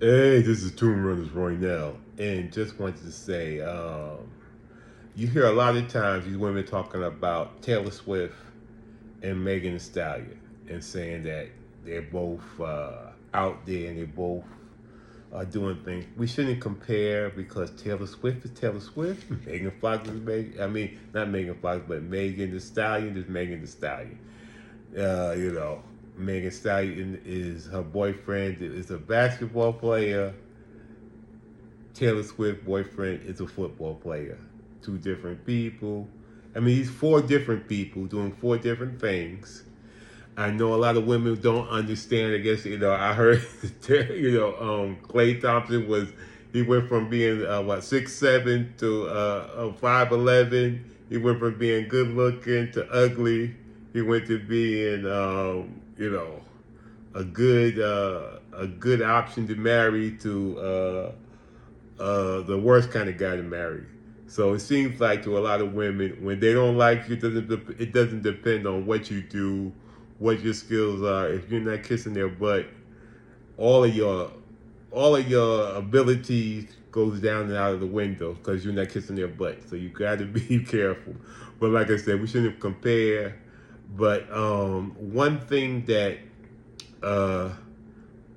Hey, this is Tomb Runners Roy now, and just wanted to say, you hear a lot of times these women talking about Taylor Swift and Megan Thee Stallion, and saying that they're both out there and they both are doing things. We shouldn't compare because Taylor Swift is Taylor Swift, Megan Fox is Megan. I mean, not Megan Fox, but Megan Thee Stallion is Megan Thee Stallion. You know, Megan Stallion is her boyfriend is a basketball player. Taylor Swift boyfriend is a football player. Two different people. I mean, he's four different people doing four different things. I know a lot of women don't understand. I guess I heard Klay Thompson he went from being 6'7" to 5'11". He went from being good looking to ugly. He went to being a good option to marry to the worst kind of guy to marry. So it seems like to a lot of women, when they don't like you, it doesn't depend on what you do, what your skills are. If you're not kissing their butt, all of your all of your abilities goes down and out of the window because you're not kissing their butt. So you got to be careful. But like I said, we shouldn't compare. But one thing that uh,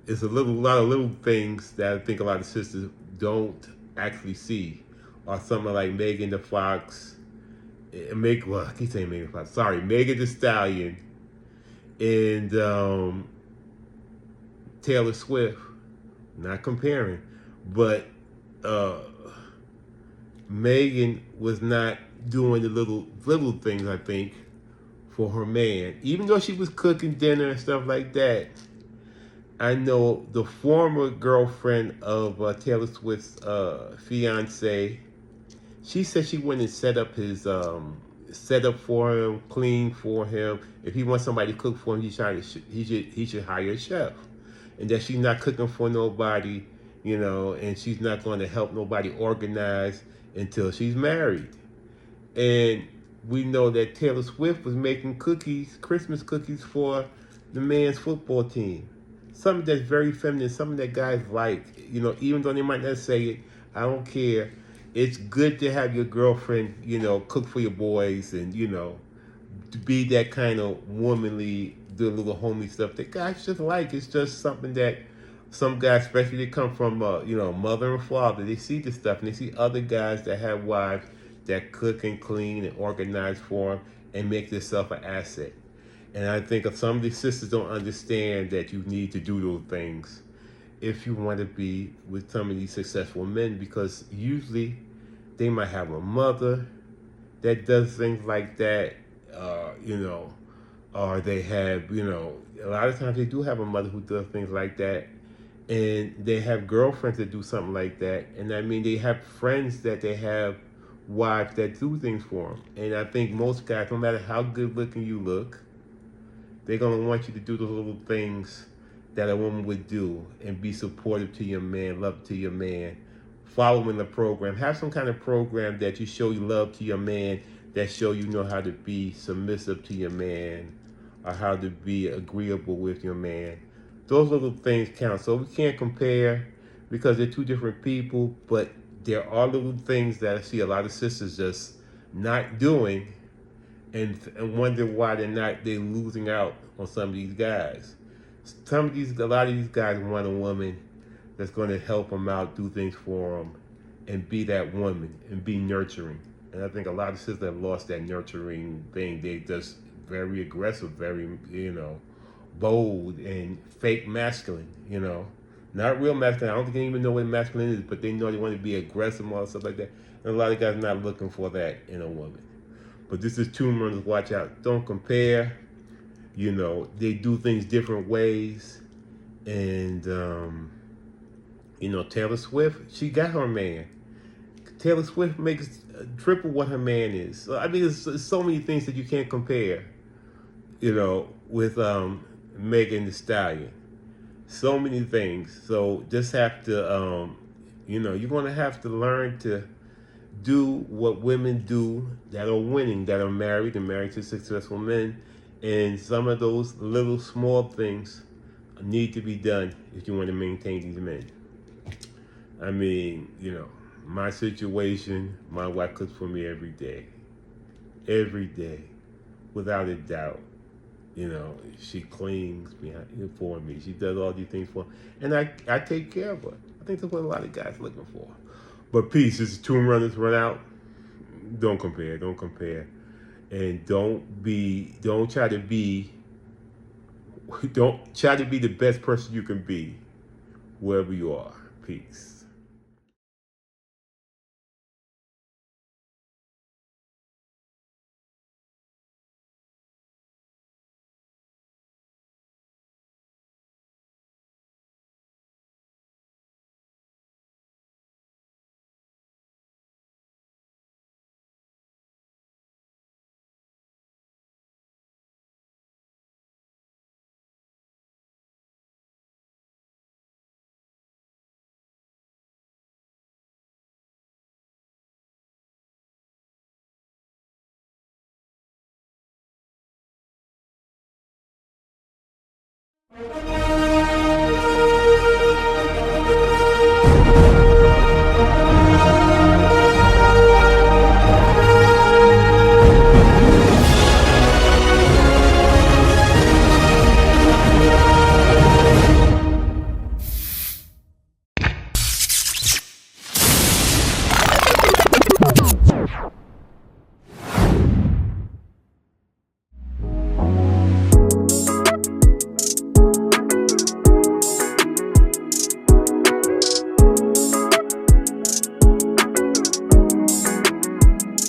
is lot of little things that I think a lot of sisters don't actually see are something like Megan the Fox, I keep saying Megan the Fox. Sorry, Megan the Stallion, and Taylor Swift. Not comparing, but uh, Megan was not doing the little things. I think for her man, even though she was cooking dinner and stuff like that. I know the former girlfriend of Taylor Swift's fiance. She said she went and set up for him, clean for him. If he wants somebody to cook for him, he should hire a chef, and that she's not cooking for nobody, and she's not going to help nobody organize until she's married. And we know that Taylor Swift was making cookies, Christmas cookies for the man's football team. Something that's very feminine, something that guys like. Even though they might not say it, I don't care. It's good to have your girlfriend, cook for your boys and, to be that kind of womanly, do a little homely stuff that guys just like. It's just something that some guys, especially they come from, mother and father, they see this stuff and they see other guys that have wives that cook and clean and organize for them and make themselves an asset. And I think some of these sisters don't understand that you need to do those things if you want to be with some of these successful men, because usually they might have a mother that does things like that, or they have, a lot of times they do have a mother who does things like that, and they have girlfriends that do something like that, and I mean they have friends that they have wives that do things for them, and I think most guys, no matter how good looking you look, they're gonna want you to do those little things that a woman would do and be supportive to your man, love to your man, following the program. Have some kind of program that you show you love to your man, that show you know how to be submissive to your man, or how to be agreeable with your man. Those little things count. So we can't compare because they're two different people, but there are little things that I see a lot of sisters just not doing, and wonder why they're losing out on some of these guys. A lot of these guys want a woman that's going to help them out, do things for them, and be that woman and be nurturing. And I think a lot of sisters have lost that nurturing thing. They just very aggressive, very bold and fake masculine. Not real masculine. I don't think they even know what masculine is, but they know they want to be aggressive and all stuff like that. And a lot of guys are not looking for that in a woman. But this is Tomb Runners. Watch out. Don't compare. They do things different ways. And, Taylor Swift, she got her man. Taylor Swift makes triple what her man is. So, I mean, there's so many things that you can't compare, with Megan Thee Stallion. So many things. So just have to, you're going to have to learn to do what women do that are winning, that are married and married to successful men. And some of those little small things need to be done if you want to maintain these men. I mean, my situation, my wife cooks for me every day, without a doubt. She cleans behind for me. She does all these things for me. And I take care of her. I think that's what a lot of guys are looking for. But peace, this is two runners run out. Don't compare. Don't compare. And don't try to be, don't try to be the best person you can be wherever you are. Peace.